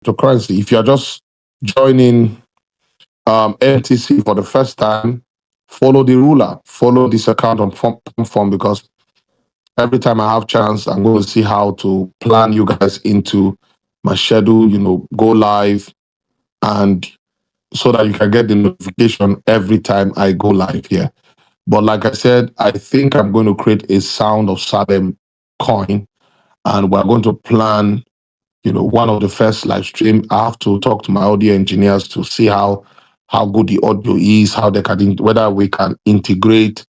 cryptocurrency. If you're just joining MTC for the first time, follow the ruler, follow this account on form because every time I have chance, I'm going to see how to plan you guys into my schedule, go live, and so that you can get the notification every time I go live here. But like I said, I think I'm going to create a Sound of Salem coin, and we're going to plan, one of the first live stream. I have to talk to my audio engineers to see how good the audio is, how they can, whether we can integrate,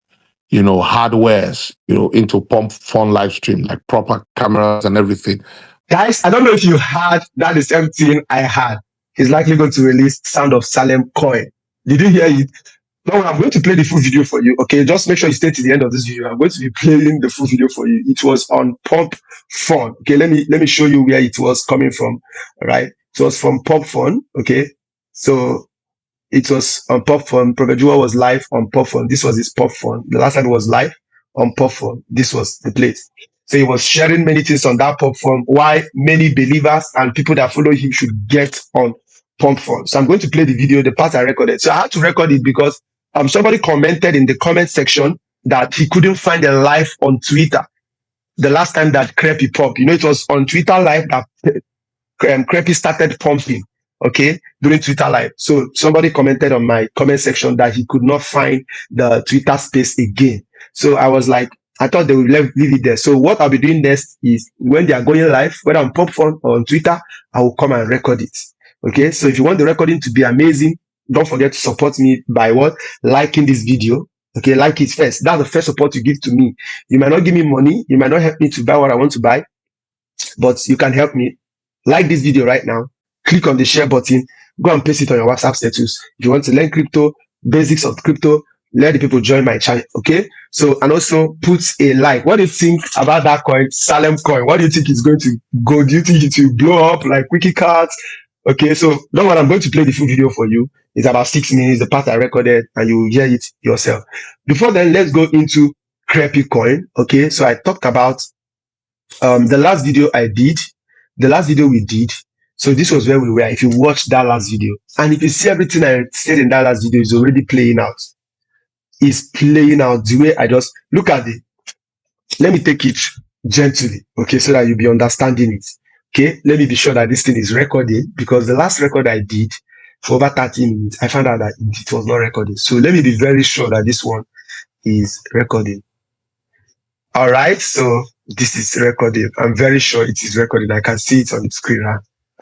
hardwares, into Pump Fun live stream, like proper cameras and everything. Guys, I don't know if you heard that the same thing I had. He's likely going to release Sound of Salem Coin. Did you hear it? No, I'm going to play the full video for you. Okay, just make sure you stay to the end of this video. I'm going to be playing the full video for you. It was on Pump Fun. Okay, let me show you where it was coming from. All right, it was from Pump Fun. Okay, so it was on Pop Fun. Prophet Jua was live on Pop Fun. This was his Pop Fun. The last time it was live on Pop Fun. This was the place. So he was sharing many things on that Pop Fun. Why many believers and people that follow him should get on Pump Fun. So I'm going to play the video, the part I recorded. So I had to record it because somebody commented in the comment section that he couldn't find a live on Twitter. The last time that Crepy popped, it was on Twitter live that Crepy started pumping. Okay, during Twitter live. So somebody commented on my comment section that he could not find the Twitter space again. So I was like, I thought they would leave it there. So what I'll be doing next is when they are going live, whether on PopFun or on Twitter, I will come and record it. Okay, so if you want the recording to be amazing, don't forget to support me by what? Liking this video. Okay, like it first. That's the first support you give to me. You might not give me money. You might not help me to buy what I want to buy, but you can help me. Like this video right now. Click on the share button, go and paste it on your WhatsApp status. If you want to learn crypto, basics of crypto, let the people join my channel, okay? So, and also put a like. What do you think about that coin, Salem Coin? What do you think it's going to go? Do you think it will blow up like WikiCat? Okay, so don't worry, I'm going to play the full video for you. It's about 6 minutes, the part I recorded, and you will hear it yourself. Before then, let's go into Crepe Coin, okay? So I talked about the last video we did. So this was where we were. If you watch that last video, and if you see everything I said in that last video is already playing out. It's playing out the way I just look at it. Let me take it gently, okay, so that you'll be understanding it. Okay, let me be sure that this thing is recording because the last record I did for over 30 minutes, I found out that it was not recording. So let me be very sure that this one is recording. All right, so this is recording. I'm very sure it is recording. I can see it on the screen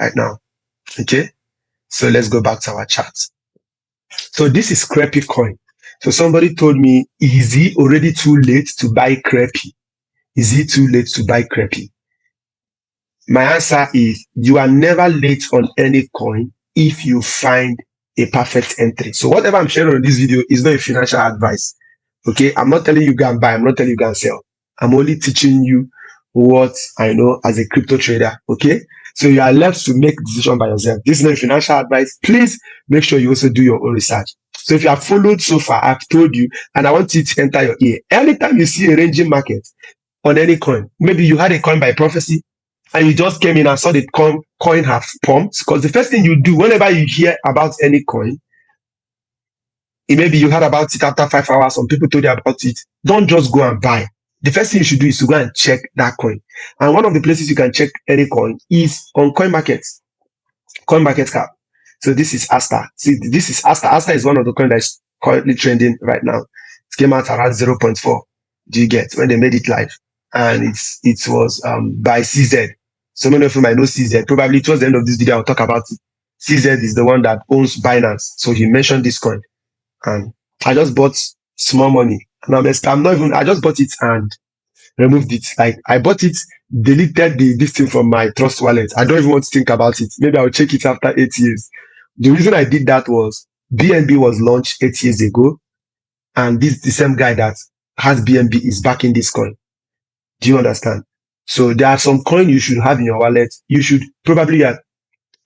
right now. Okay, so let's go back to our chat. So this is Crepe Coin. So somebody told me, is it already too late to buy Crepy? Is it too late to buy Crepy? My answer is, you are never late on any coin if you find a perfect entry. So whatever I'm sharing on this video is not a financial advice. Okay, I'm not telling you go and buy. I'm not telling you go and sell. I'm only teaching you what I know as a crypto trader. Okay, so you are left to make decision by yourself. This is not financial advice. Please make sure you also do your own research. So if you have followed so far, I've told you, and I want it to enter your ear. Anytime you see a ranging market on any coin, maybe you had a coin by prophecy, and you just came in and saw the coin have pumped, because the first thing you do whenever you hear about any coin, maybe you heard about it after 5 hours, some people told you about it, don't just go and buy. The first thing you should do is to go and check that coin. And one of the places you can check any coin is on coin markets, coin market cap. So this is Aster. See, this is Aster. Aster is one of the coins that's currently trending right now. It came out around 0.4. Do you get when they made it live? And it was by CZ. So many of you might know CZ. Probably towards the end of this video, I'll talk about it. CZ is the one that owns Binance. So he mentioned this coin. And I just bought small money. And I just bought it and removed it. Like I bought it, deleted this thing from my Trust wallet. I don't even want to think about it. Maybe I'll check it after 8 years. The reason I did that was BNB was launched 8 years ago. And the same guy that has BNB is backing this coin. Do you understand? So there are some coins you should have in your wallet. You should probably at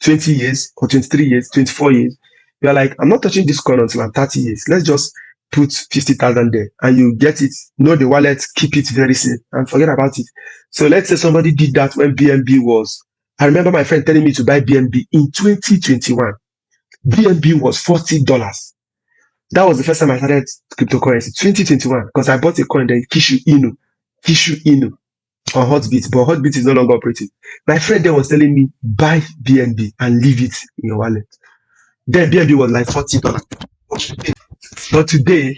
20 years or 23 years, 24 years. You're like, I'm not touching this coin until I'm 30 years. Let's just put 50,000 there and you get it. Know the wallet, keep it very safe and forget about it. So let's say somebody did that when BNB was I remember my friend telling me to buy BNB in 2021. BNB was $40. That was the first time I started cryptocurrency, 2021, because I bought a coin, then Kishu Inu on Hotbit, but Hotbit is no longer operating. My friend then was telling me, buy BNB and leave it in your wallet. Then BNB was like $40. But today,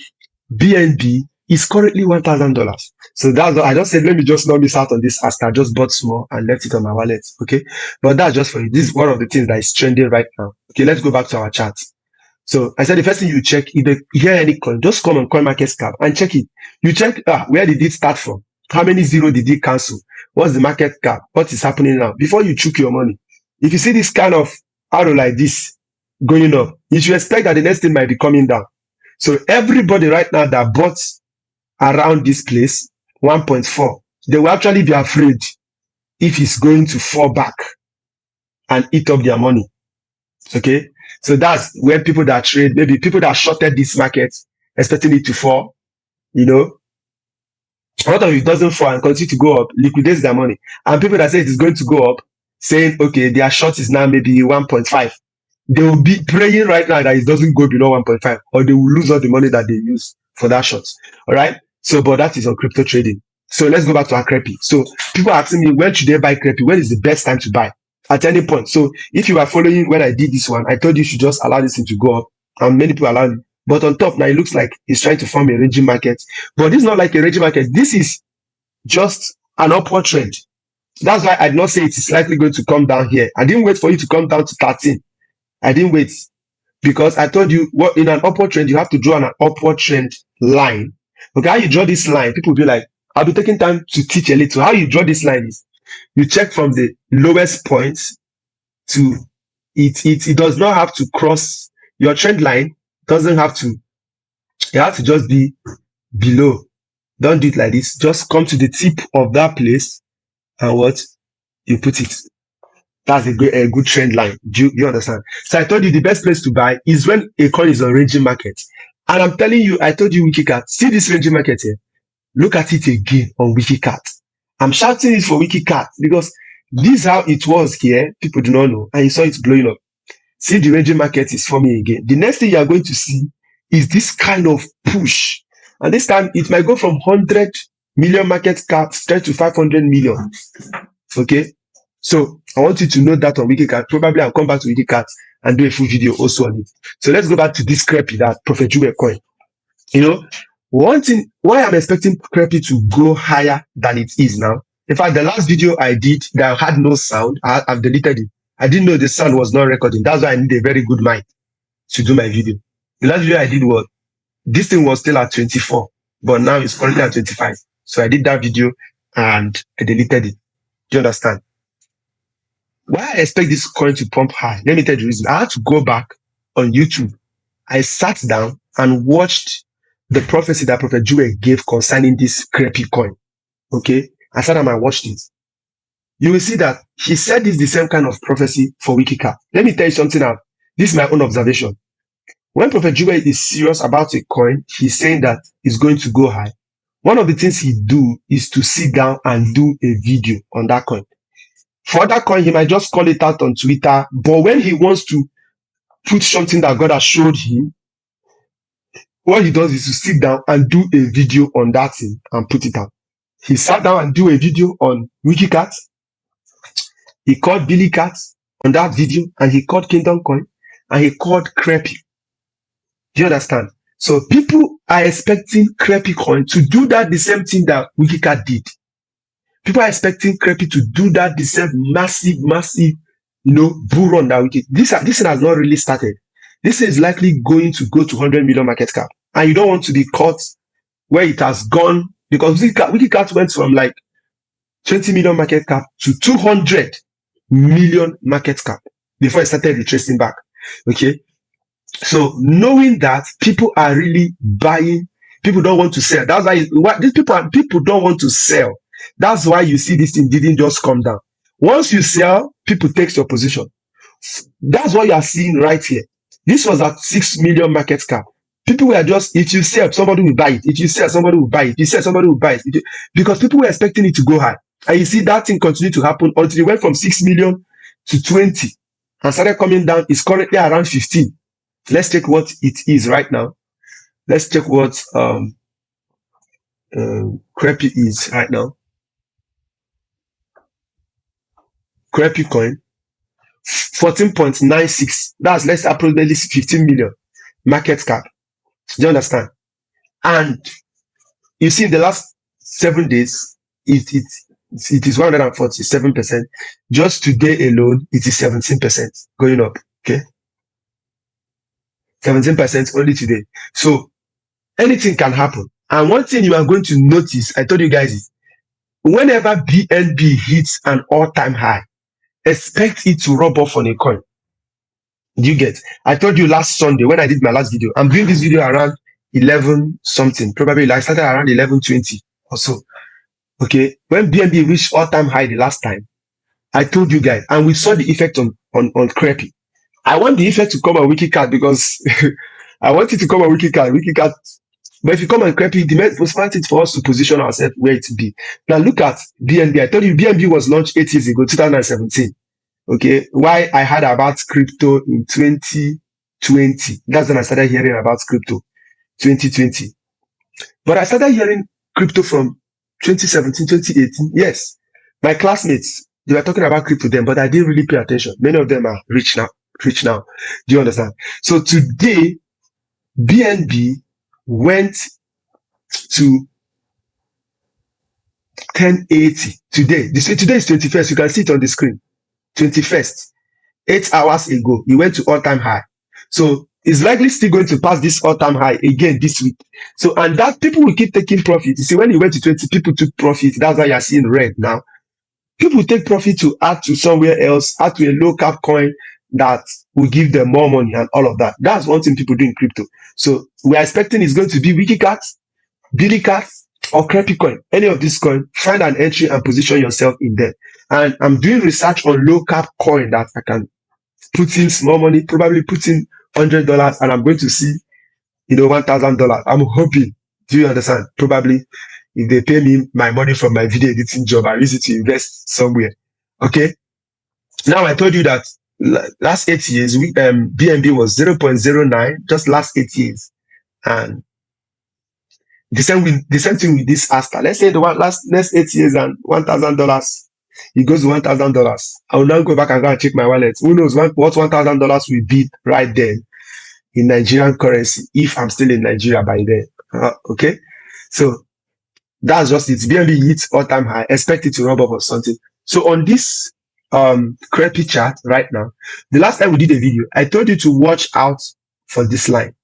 BNB is currently $1,000. So that's I just said, let me just not miss out on this Aster. I just bought small and left it on my wallet. Okay. But that's just for you. This is one of the things that is trending right now. Okay, let's go back to our chart. So I said the first thing you check, if you hear any coin, just come on CoinMarketCap and check it. You check where did it start from? How many zero did it cancel? What's the market cap? What is happening now? Before you choke your money. If you see this kind of arrow like this going up, you should expect that the next thing might be coming down. So everybody right now that bought around this place, 1.4, they will actually be afraid if it's going to fall back and eat up their money. Okay? So that's where people that trade, maybe people that shorted this market, expecting it to fall, what if it doesn't fall and continue to go up, liquidates their money. And people that say it is going to go up, saying, okay, their short is now maybe 1.5. They will be praying right now that it doesn't go below 1.5, or they will lose all the money that they use for that short. All right. So, but that is on crypto trading. So let's go back to our Crepy. So people are asking me, when should they buy Crepy? When is the best time to buy? At any point. So if you are following when I did this one, I told you should just allow this thing to go up, and many people allow it. But on top now, it looks like it's trying to form a ranging market. But this is not like a ranging market. This is just an upward trend. That's why I did not say it is likely going to come down here. I didn't wait for you to come down to 13. I didn't wait, because I told you what in an upward trend, you have to draw an upward trend line. Okay, how you draw this line, people will be like, I'll be taking time to teach a little. How you draw this line is you check from the lowest point to it does not have to cross your trend line, doesn't have to, it has to just be below. Don't do it like this. Just come to the tip of that place and what you put it. That's a good trend line. Do you understand? So I told you the best place to buy is when a coin is on ranging market. And I'm telling you, I told you WikiCat, see this ranging market here. Look at it again on WikiCat. I'm shouting it for WikiCat because this is how it was here. People do not know. And you saw it blowing up. See, the ranging market is forming again. The next thing you are going to see is this kind of push. And this time it might go from 100 million market cap straight to 500 million. Okay. So I want you to know that on WikiCat. Probably I'll come back to WikiCat and do a full video also on it. So let's go back to this Crepy, that Prophet Jewel coin. One thing, why I'm expecting Crepy to go higher than it is now. In fact, the last video I did that had no sound, I've deleted it. I didn't know the sound was not recording. That's why I need a very good mic to do my video. The last video I did was, this thing was still at 24, but now it's currently at 25. So I did that video and I deleted it. Do you understand? Why I expect this coin to pump high? Let me tell you the reason. I had to go back on YouTube. I sat down and watched the prophecy that Prophet Jewel gave concerning this Crepe Coin. Okay? I sat down and watched it. You will see that he said this the same kind of prophecy for WikiCat. Let me tell you something now. This is my own observation. When Prophet Jewel is serious about a coin, he's saying that it's going to go high. One of the things he do is to sit down and do a video on that coin. For that coin, he might just call it out on Twitter, but when he wants to put something that God has showed him, what he does is to sit down and do a video on that thing and put it out. He sat down and do a video on WikiCat. He called Billy Cat on that video, and he called Kingdom Coin, and he called Crepy. Do you understand? So people are expecting Crepe Coin to do that the same thing that WikiCat did. People are expecting Crepy to do that the same massive, bull run that WikiCat. This thing has not really started. This is likely going to go to 100 million market cap. And you don't want to be caught where it has gone, because WikiCat went from like 20 million market cap to 200 million market cap before it started retracing back. Okay. So knowing that people are really buying, people don't want to sell. That's why these people don't want to sell. That's why you see this thing didn't just come down. Once you sell, people take your position. That's what you are seeing right here. This was at 6 million market cap. People were just, if you sell, somebody will buy it. If you sell, somebody will buy it. If you sell, somebody will buy it. Because people were expecting it to go high. And you see that thing continue to happen until it went from 6 million to 20 and started coming down. It's currently around 15. Let's check what it is right now. Let's check what Crepy is right now. Crepe Coin, 14.96. That's less approximately 15 million market cap. Do you understand? And you see, in the last 7 days, it is 147%. Just today alone, it is 17% going up. Okay, 17% only today. So anything can happen. And one thing you are going to notice, I told you guys, is whenever BNB hits an all-time high, expect it to rub off on a coin. Do you get? I told you last Sunday when I did my last video. I'm doing this video around 11 something, probably I started around 11:20 or so. Okay, when BNB reached all-time high the last time, I told you guys, and we saw the effect on Crepy. I want the effect to come on WikiCat because I want it to come on WikiCat. But if you come on Crepy, the most important thing for us to position ourselves where it be. Now look at BNB. I told you BNB was launched 8 years ago, 2017. Okay, why I heard about crypto in 2020. That's when I started hearing about crypto, 2020. But I started hearing crypto from 2017, 2018. Yes, my classmates, they were talking about crypto then, but I didn't really pay attention. Many of them are rich now. Do you understand? So today, BNB went to 1080 today. Today is 21st. You can see it on the screen. 21st. 8 hours ago, it went to all-time high. So it's likely still going to pass this all-time high again this week. So, and that people will keep taking profit. You see, when it went to 20, people took profit. That's why you're seeing red now. People take profit to add to somewhere else, add to a low cap coin that will give them more money and all of that. That's one thing people do in crypto. So we are expecting it's going to be WikiCat, BillyCat, or Crepe Coin. Any of these coins, find an entry and position yourself in there. And I'm doing research on low cap coin that I can put in small money, probably put in $100, and I'm going to see, $1,000. I'm hoping. Do you understand? Probably if they pay me my money from my video editing job, I use it to invest somewhere. Okay. Now I told you that last 8 years, BNB was 0.09, just last 8 years. And the same thing with this Aster. Let's say the last 8 years and $1,000. It goes to $1,000. I will now go back and go and check my wallet. Who knows what $1,000 will be right then in Nigerian currency if I'm still in Nigeria by then. Okay, so that's just it. BNB hits all-time high. Expect it to rub up or something. So on this Crepy chart right now, the last time we did a video, I told you to watch out for this line.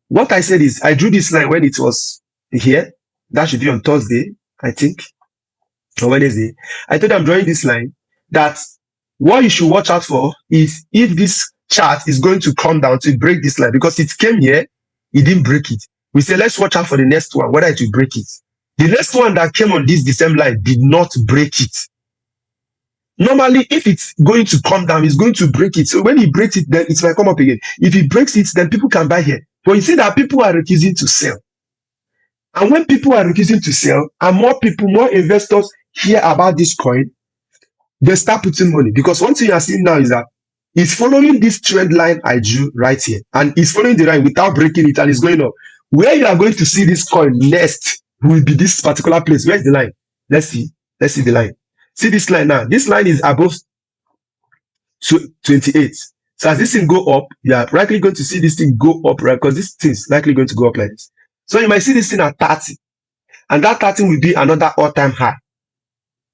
What I said is I drew this line when it was here. That should be on Thursday, I think, or Wednesday. I told you I'm drawing this line that what you should watch out for is if this chart is going to come down to break this line, because it came here, it didn't break it. We say let's watch out for the next one, whether it will break it. The next one that came on this same line did not break it. Normally, if it's going to come down, it's going to break it. So when it breaks it, then it might come up again. If it breaks it, then people can buy here. But you see that people are refusing to sell. And when people are refusing to sell, and more investors hear about this coin, they start putting money. Because one thing you are seeing now is that it's following this trend line I drew right here. And it's following the line without breaking it, and it's going up. Where you are going to see this coin next will be this particular place. Where's the line? Let's see the line. See this line now. This line is above 28. So as this thing go up, you are likely going to see this thing go up, right? Because this thing is likely going to go up like this. So you might see this thing at 30. And that 30 will be another all-time high.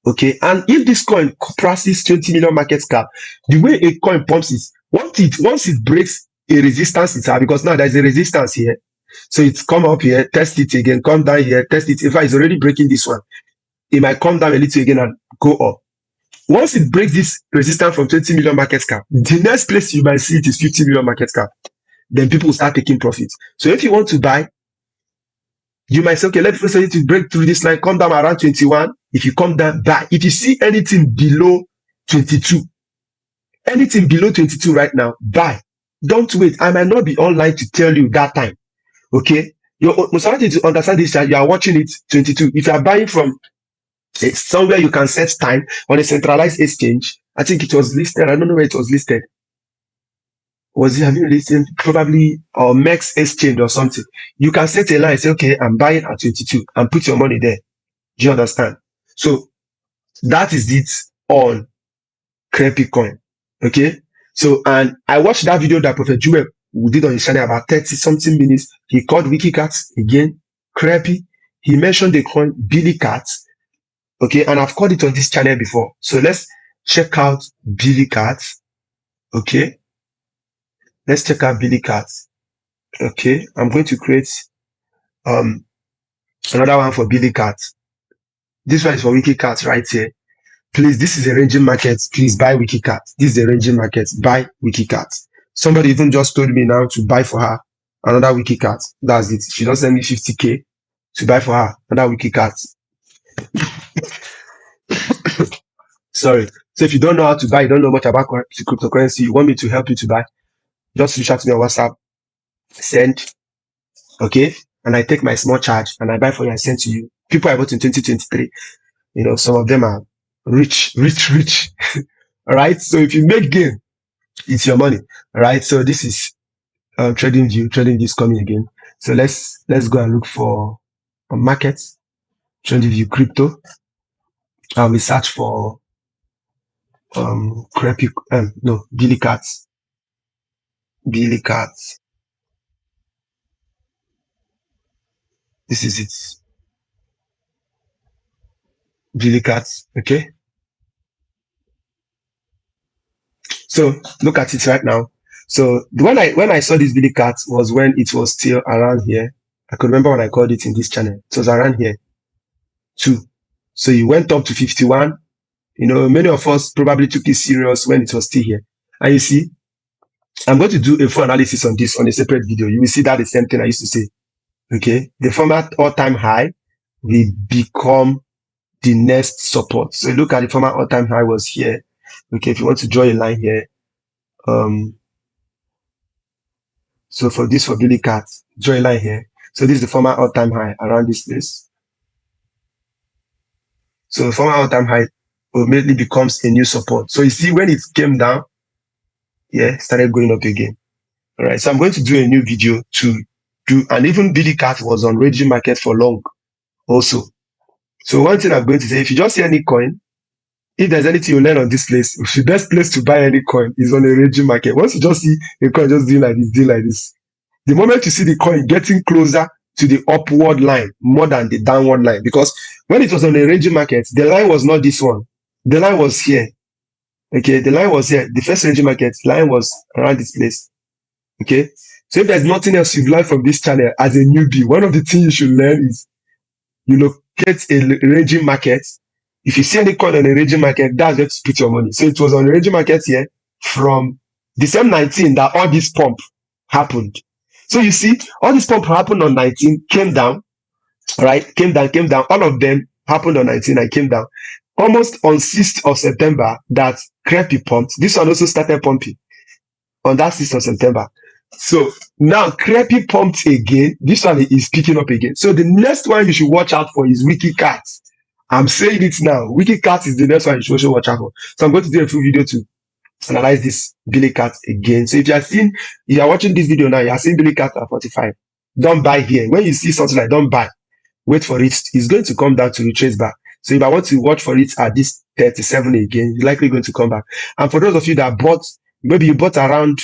Okay. And if this coin crosses 20 million market cap, the way a coin pumps is once it breaks a resistance, it's because now there's a resistance here. So it's come up here, test it again, come down here, test it. In fact, it's already breaking this one. It might come down a little again and go up. Once it breaks this resistance from 20 million market cap, the next place you might see it is 50 million market cap. Then people will start taking profits. So if you want to buy, you might say, okay, let's say it to break through this line, come down around 21. If you come down, buy. If you see anything below 22 right now, buy. Don't wait. I might not be online to tell you that time. Okay? You must have to understand this. You are watching it 22. If you are buying from somewhere you can set time on a centralized exchange, I think it was listed. I don't know where it was listed. Was it, have you listened? Probably or Mex Exchange or something. You can set a line and say, okay, I'm buying at 22 and put your money there. Do you understand? So that is it on Crepe Coin. Okay. So, and I watched that video that Prophet WikiCat did on his channel about 30 something minutes. He called WikiCat again, Crepy. He mentioned the coin Billy Cat. Okay. And I've called it on this channel before. So let's check out Billy Cat. Okay. Let's check out Billy Cat. Okay. I'm going to create, another one for Billy Cat. This one is for WikiCat right here. Please, this is a ranging market. Please buy WikiCat. This is a ranging market. Buy WikiCat. Somebody even just told me now to buy for her another WikiCat. That's it. She just sent me 50K to buy for her another WikiCat. Sorry. So if you don't know how to buy, you don't know much about cryptocurrency, you want me to help you to buy, just reach out to me on WhatsApp. Send. Okay. And I take my small charge and I buy for you and send to you. People I bought in 2023. You know, some of them are rich. All right. So if you make gain, it's your money. All right. So this is trading view. Trading view is coming again. So let's go and look for markets. Trading view crypto. And we search for Crepy. No, Billy Cat. Billy Cat. This is it. Billy Cat. Okay. So look at it right now. So when I saw this Billy Cat was when it was still around here. I could remember when I called it in this channel. It was around here too. So it went up to 51. You know, many of us probably took it serious when it was still here. And you see, I'm going to do a full analysis on this on a separate video. You will see that the same thing I used to say. Okay. The former all-time high will become the next support. So look at the former all-time high was here. Okay. If you want to draw a line here, so for this, for Billy Cat, draw a line here. So this is the former all-time high around this place. So the former all-time high immediately becomes a new support. So you see when it came down, yeah, started going up again. All right. So I'm going to do a new video to do, and even Billy Cat was on raging market for long also. So one thing I'm going to say, if you just see any coin, if there's anything you learn on this place, the best place to buy any coin is on a raging market. Once you just see a coin just doing like this, the moment you see the coin getting closer to the upward line more than the downward line, because when it was on a raging market, the line was not this one. The line was here. Okay, the line was here. The first ranging market line was around this place. Okay, so if there's nothing else you've learned from this channel as a newbie, one of the things you should learn is you locate a ranging market. If you see any coin on a ranging market, that's where to put your money. So it was on a ranging market here from December 19 that all this pump happened. So you see, all this pump happened on 19, came down, right? Came down. All of them happened on 19 and came down. Almost on 6th of September, that Crepy pumped. This one also started pumping on that 6th of September. So now Crepy pumped again. This one is picking up again. So the next one you should watch out for is WikiCat. I'm saying it now. WikiCat is the next one you should watch out for. So I'm going to do a full video to analyze this Billy Cat again. So if you are watching this video now, you are seeing Billy Cat at 45. Don't buy here. When you see something like don't buy, wait for it. It's going to come down to retrace back. So if I want to watch for it at this 37 again, it's likely going to come back. And for those of you that bought, maybe you bought around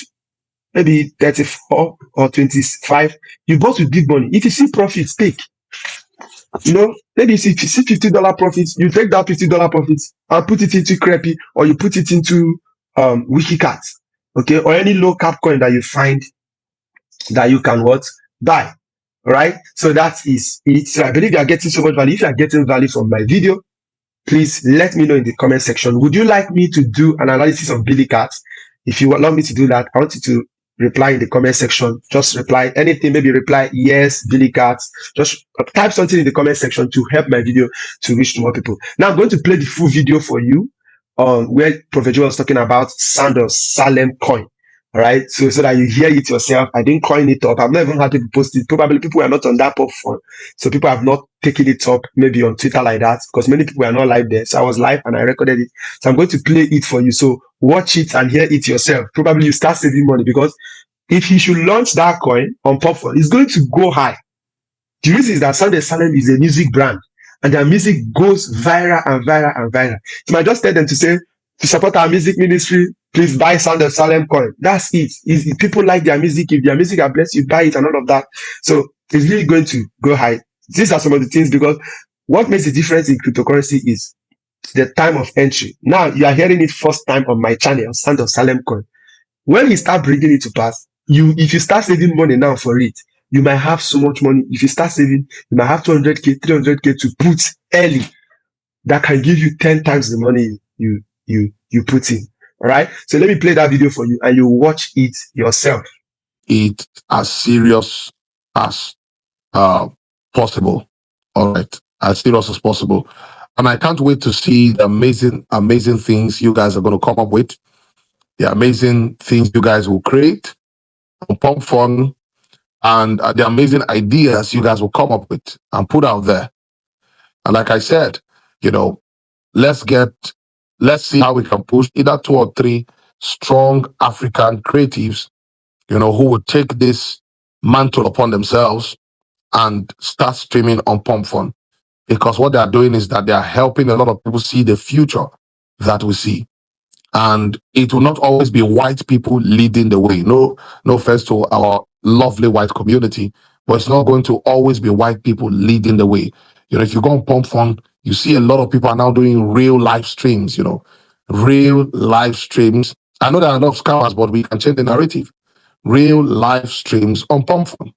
maybe 34 or 25, you bought with big money. If you see profits, take. You know, maybe if you see $50 profits, you take that $50 profits and put it into Crepy, or you put it into WikiCat, okay, or any low cap coin that you find that you can buy. All right. So that is it. So I believe you are getting so much value. If you are getting value from my video, please let me know in the comment section. Would you like me to do an analysis of Billy Cat? If you would love me to do that, I want you to reply in the comment section. Just reply anything, maybe reply yes, Billy Cat. Just type something in the comment section to help my video to reach more people. Now I'm going to play the full video for you where Prophet Joel was talking about Sound of Salem Coin. All right, so that you hear it yourself. I didn't coin it up. I've not even had people post it. Probably people are not on that platform, so people have not taken it up. Maybe on Twitter like that, because many people are not live there. So I was live and I recorded it. So I'm going to play it for you. So watch it and hear it yourself. Probably you start saving money, because if he should launch that coin on platform, it's going to go high. The reason is that Sound of Salem is a music brand, and their music goes viral and viral and viral. You might just tell them to say, to support our music ministry, please buy Sound of Salem Coin. That's it. If people like their music, if their music are blessed, you buy it and all of that. So it's really going to go high. These are some of the things, because what makes the difference in cryptocurrency is the time of entry. Now you are hearing it first time on my channel, Sound of Salem Coin. When you start bringing it to pass, if you start saving money now for it, you might have so much money. If you start saving, you might have 200k, 300k to put early. That can give you 10 times the money you put in. All right. So let me play that video for you, and you watch it yourself. It as serious as possible. All right, as serious as possible. And I can't wait to see the amazing things you guys are going to come up with, the amazing things you guys will create on Pump Fun, and the amazing ideas you guys will come up with and put out there. And like I said, let's see how we can push either 2 or 3 strong African creatives, who would take this mantle upon themselves and start streaming on Pump Fun. Because what they are doing is that they are helping a lot of people see the future that we see. And it will not always be white people leading the way. No offense to our lovely white community, but it's not going to always be white people leading the way. If you go on Pump Fun, you see a lot of people are now doing real live streams, real live streams. I know there are a lot of scammers, but we can change the narrative. Real live streams on Pump Fun.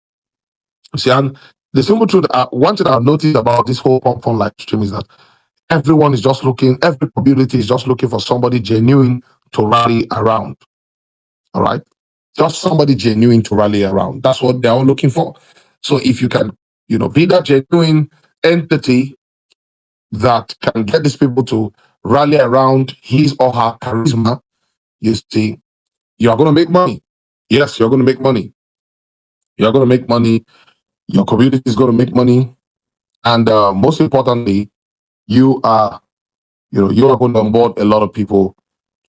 See, and the simple truth, one thing I've noticed about this whole Pump Fun live stream is that every community is just looking for somebody genuine to rally around. All right. Just somebody genuine to rally around. That's what they're all looking for. So if you can, be that genuine entity that can get these people to rally around his or her charisma, you see, you are going to make money. Yes, you're going to make money. You're going to make money. Your community is going to make money. And most importantly, you are going to onboard a lot of people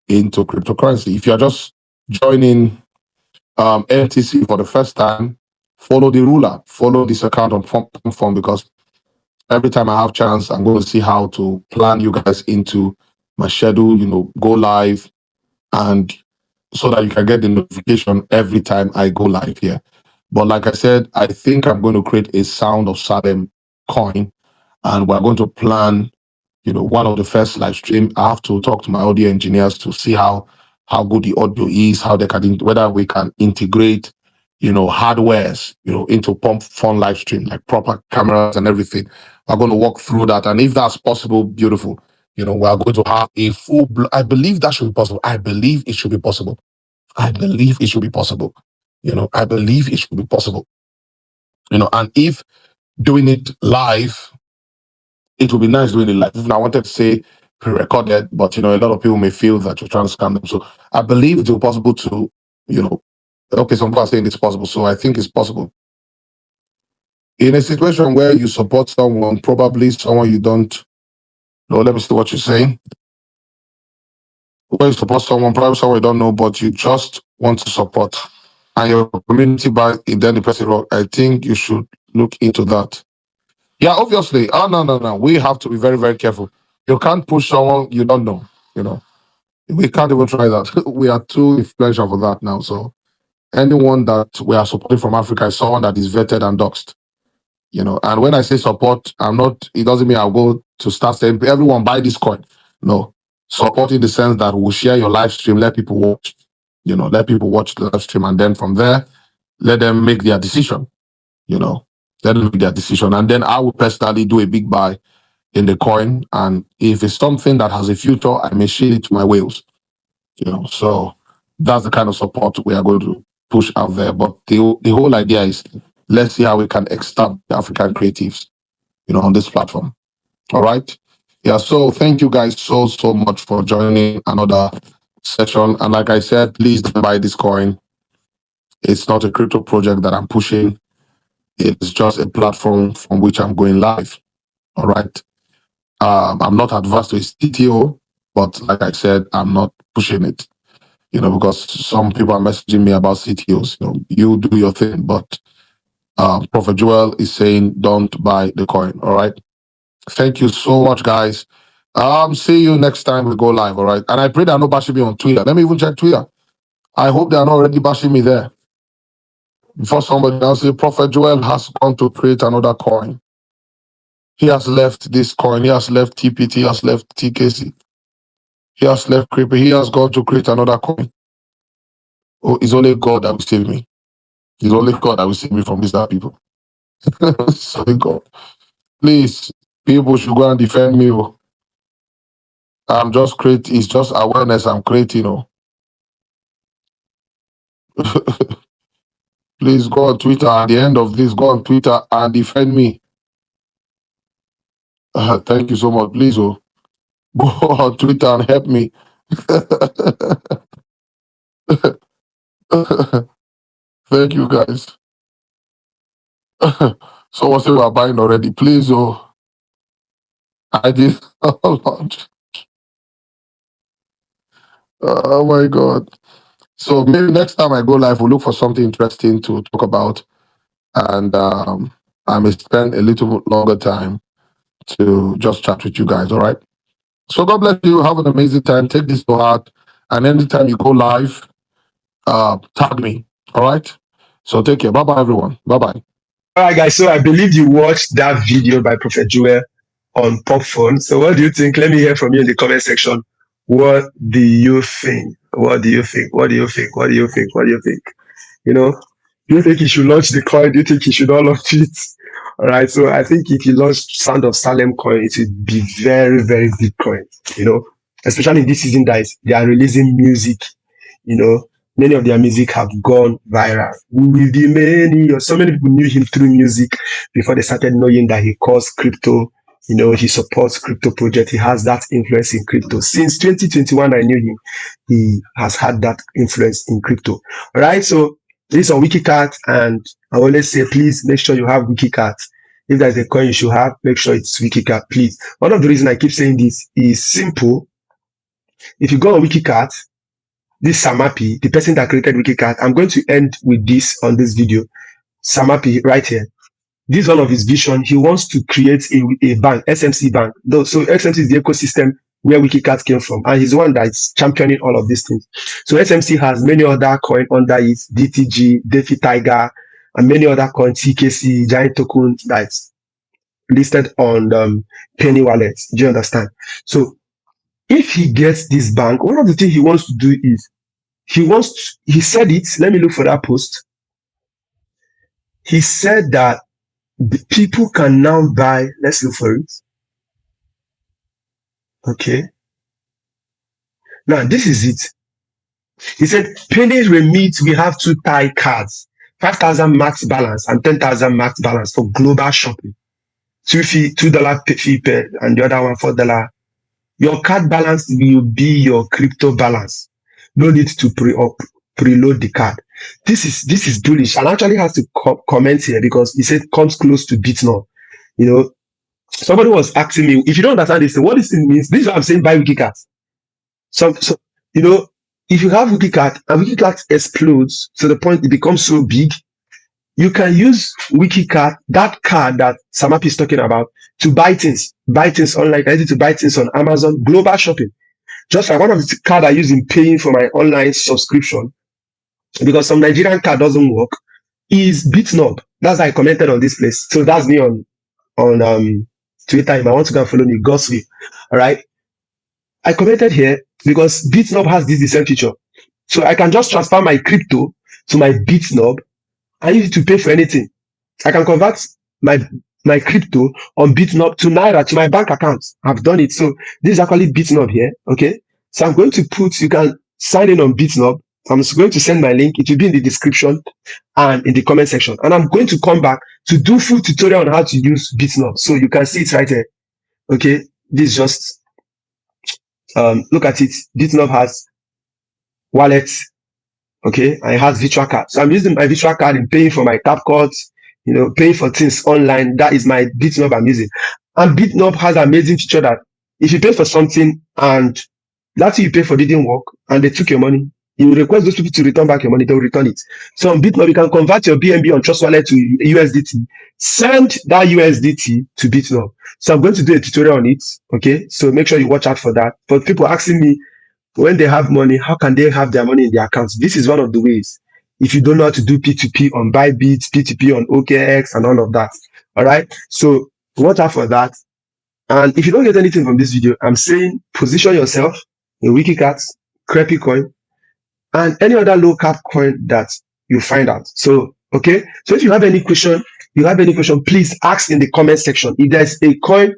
into cryptocurrency. If you're just joining MTC for the first time, follow the ruler, follow this account on form, because every time I have chance, I'm going to see how to plan you guys into my schedule, go live, and so that you can get the notification every time I go live here. But like I said, I think I'm going to create a Sound of Salem coin, and we're going to plan one of the first live stream. I have to talk to my audio engineers to see how good the audio is, how they can, whether we can integrate, hardwares, into Pump Fun live stream, like proper cameras and everything. We're going to walk through that. And if that's possible, beautiful. We are going to have a full, I believe that should be possible. I believe it should be possible. I believe it should be possible. I believe it should be possible. And if doing it live, it would be nice doing it live. I wanted to say pre-recorded, but a lot of people may feel that you're trying to scam them. So I believe it's possible to, okay, some people are saying it's possible. So I think it's possible. In a situation where you support someone, probably someone you don't know, let me see what you're saying. When you support someone, probably someone you don't know, but you just want to support, and your community buys it, then the person wrong, I think you should look into that. Yeah, obviously. Oh, no. We have to be very, very careful. You can't push someone you don't know, We can't even try that. We are too influential for that now. So anyone that we are supporting from Africa is someone that is vetted and doxed, And when I say support, it doesn't mean I'll go to start saying, everyone buy this coin. No. Support in the sense that we'll share your live stream, let people watch, let people watch the live stream. And then from there, let them make their decision, let them make their decision. And then I will personally do a big buy in the coin. And if it's something that has a future, I may share it to my whales. So that's the kind of support we are going to push out there. But the whole idea is, let's see how we can establish African creatives, on this platform. All right. Yeah. So thank you guys so much for joining another section. And like I said, please don't buy this coin. It's not a crypto project that I'm pushing. It's just a platform from which I'm going live. All right. I'm not adverse to a CTO, but like I said, I'm not pushing it. Because some people are messaging me about CTOs. You do your thing, but Prophet Joel is saying don't buy the coin. All right. Thank you so much, guys. See you next time we go live. All right. And I pray they're not bashing me on Twitter. Let me even check Twitter. I hope they are not already bashing me there. Before somebody else say Prophet Joel has gone to create another coin. He has left this coin. He has left TPT. He has left TKC. He has left Crepy. He has gone to create another coin. Oh, it's only God that will save me. It's only God that will save me from these bad people. It's only God. Please, people should go and defend me. Oh. I'm just creating. It's just awareness I'm creating. Oh. Please go on Twitter. At the end of this, go on Twitter and defend me. Thank you so much. Please, go on Twitter and help me. Thank you, guys. Someone said we are buying already. Please, I did. Oh, Lord. Oh, my God. So maybe next time I go live, we'll look for something interesting to talk about. And I may spend a little longer time to just chat with you guys, all right? So God bless you. Have an amazing time. Take this to heart. And anytime you go live, tag me, all right? So take care. Bye-bye, everyone. Bye-bye. All right, guys. So I believe you watched that video by Prophet Joel on Pop Phone. So what do you think? Let me hear from you in the comment section. What do you think? What do you think? What do you think? What do you think? What do you think? Do you think he should launch the coin? Do you think he should not launch it? All right. So I think if he launched Sound of Salem Coin, it would be very, very big coin. Especially in this season that they are releasing music. Many of their music have gone viral. We will be many, or so many people knew him through music before they started knowing that he calls crypto. He supports crypto project. He has that influence in crypto. Since 2021, I knew him. He has had that influence in crypto. All right. So this is on WikiCat, and I always say, please make sure you have WikiCat. If there's a coin you should have, make sure it's WikiCat, please. One of the reasons I keep saying this is simple. If you go on WikiCat, this Samapi, the person that created WikiCat, I'm going to end with this on this video. Samapi, right here. This is one of his vision. He wants to create a bank, SMC Bank. So SMC is the ecosystem where WikiCat came from, and he's the one that's championing all of these things. So SMC has many other coins under it, DTG, Defi Tiger, and many other coins, CKC, Giant Token, that's listed on Penny Wallets. Do you understand? So if he gets this bank, one of the things he wants to do is he said it. Let me look for that post. He said that the people can now buy. Let's look for it. Okay. Now, this is it. He said, Penny Remit, we have 2 Thai cards, 5,000 max balance and 10,000 max balance for global shopping. $2 fee per, and the other one $4. Your card balance will be your crypto balance. No need to preload the card. This is bullish, and actually has to comment here because he said comes close to Bitnob. Somebody was asking me, if you don't understand this, what this thing means, this is what I'm saying, buy WikiCat. So if you have WikiCat and WikiCat explodes to the point it becomes so big, you can use WikiCat, that card that Samapi is talking about, to buy things online. I need to buy things on Amazon, global shopping. Just like one of the cards I use in paying for my online subscription, because some Nigerian card doesn't work, is Bitnob. That's why I commented on this place. So that's me on Twitter. If I want to go and follow me, Gossip. All right. I commented here because Bitnob has this same feature. So I can just transfer my crypto to my Bitnob. I need to pay for anything. I can convert my crypto on Bitnob to Naira to my bank account. I've done it. So this is actually Bitnob here. Okay. So I'm going to you can sign in on Bitnob. I'm going to send my link. It will be in the description and in the comment section. And I'm going to come back to do full tutorial on how to use Bitnob. So you can see it right here. Okay. This is just, look at it. Bitnob has wallet. Okay, I have virtual card. So I'm using my virtual card in paying for my tap cards, paying for things online. That is my Bitnob I'm using. And Bitnob has an amazing feature that if you pay for something and that thing you pay for didn't work and they took your money, you request those people to return back your money, they'll return it. So on Bitnob, you can convert your BNB on Trust Wallet to USDT, send that USDT to Bitnob. So I'm going to do a tutorial on it. Okay, so make sure you watch out for that. But people asking me, when they have money, how can they have their money in their accounts? This is one of the ways. If you don't know how to do P2P on Bybit, P2P on OKX, and all of that. All right. So watch out for that. And if you don't get anything from this video, I'm saying position yourself in WikiCat, Crepe Coin, and any other low cap coin that you find out. So, okay. So if you have any question, please ask in the comment section. If there's a coin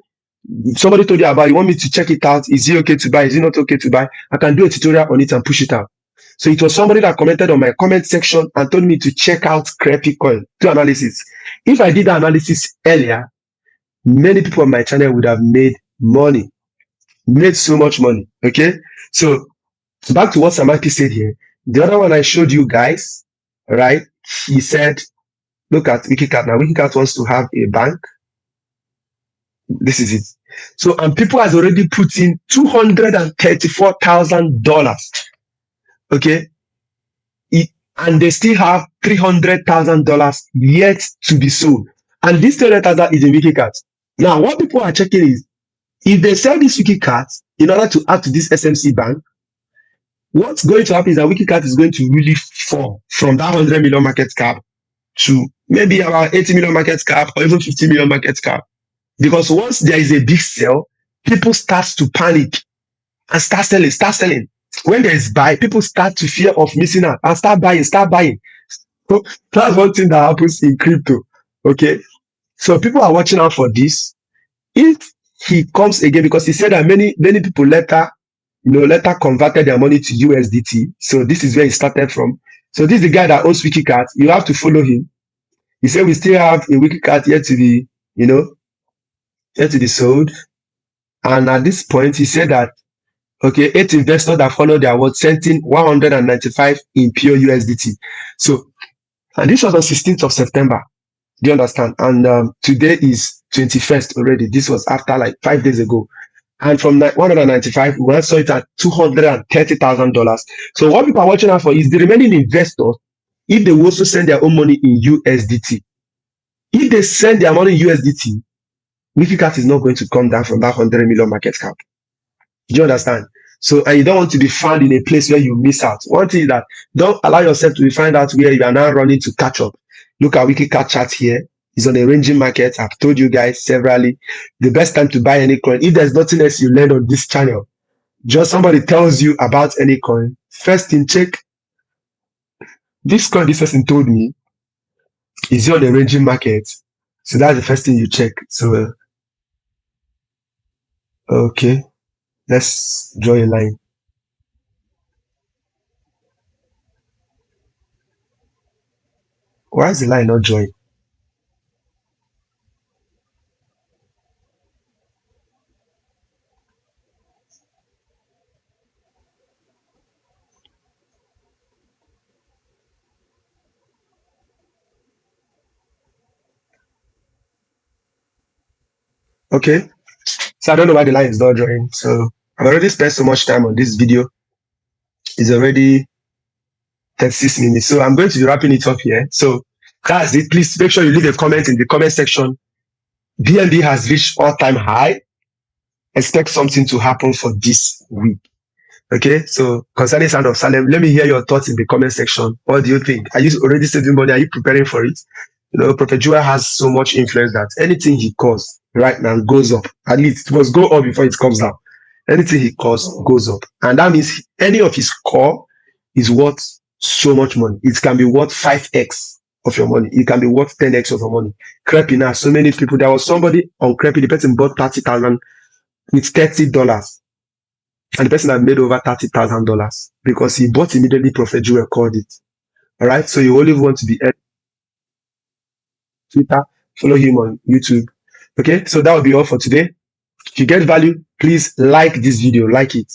somebody told you about, you want me to check it out, is it okay to buy, is it not okay to buy, I can do a tutorial on it and push it out. So it was somebody that commented on my comment section and told me to check out Crepe Coin, do analysis. If I did the analysis earlier, many people on my channel would have made money, made so much money. Okay, so back to what Samaki said here. The other one I showed you guys, right? He said, look at WikiCat. Now WikiCat wants to have a bank. This is it. So, and people has already put in $234,000. Okay. And they still have $300,000 yet to be sold. And this 300,000 is in WikiCat. Now, what people are checking is, if they sell this WikiCat in order to add to this SMC Bank, what's going to happen is that WikiCat is going to really fall from that 100 million market cap to maybe about 80 million market cap or even 50 million market cap. Because once there is a big sell, people start to panic and start selling. When there is buy, people start to fear of missing out and start buying. So that's one thing that happens in crypto. Okay. So people are watching out for this. If he comes again, because he said that many people later converted their money to USDT. So this is where he started from. So this is the guy that owns WikiCat. You have to follow him. He said we still have a WikiCat yet to be, yet to be sold. And at this point, he said that, okay, 8 investors that followed their word sent in 195 in pure USDT. So, and this was on 16th of September. Do you understand? And today is 21st already. This was after like 5 days ago. And from 195, we saw it at $230,000. So what people are watching out for is the remaining investors, if they also send their own money in USDT. If they send their money in USDT, WikiCat is not going to come down from that 100 million market cap. Do you understand? So, and you don't want to be found in a place where you miss out. One thing is that don't allow yourself to be found out where you are now running to catch up. Look at WikiCat chart here. It's on a ranging market. I've told you guys severally, the best time to buy any coin. If there's nothing else you learn on this channel, just somebody tells you about any coin, first thing, check this coin this person told me is on a ranging market. So that's the first thing you check. So, okay, let's draw a line. Why is the line not drawing? Okay, so I don't know why the line is not drawing. So I've already spent so much time on this video. It's already 36 minutes. So I'm going to be wrapping it up here. So that's it. Please make sure you leave a comment in the comment section. BNB has reached all-time high. Expect something to happen for this week. Okay, so concerning Sound of Salem, let me hear your thoughts in the comment section. What do you think? Are you already saving money? Are you preparing for it? Prophet Jua has so much influence that anything he calls right now goes up. At least it must go up before it comes down. Anything he calls goes up. And that means any of his call is worth so much money. It can be worth 5x of your money. It can be worth 10x of your money. Crepy now, so many people. There was somebody on Crepy, the person bought 30,000 with $30. And the person had made over $30,000 because he bought immediately. Prophet Jewel called it. All right. So you only want to be Twitter, follow him on YouTube. Okay. So that will be all for today. If you get value, please like this video, like it.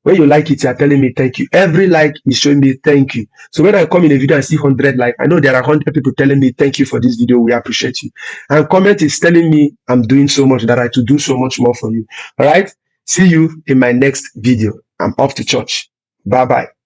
When you like it, you are telling me thank you. Every like is showing me thank you. So when I come in a video and see 100 like, I know there are 100 people telling me thank you for this video. We appreciate you. And comment is telling me I'm doing so much, that I to do so much more for you. All right. See you in my next video. I'm off to church. Bye-bye.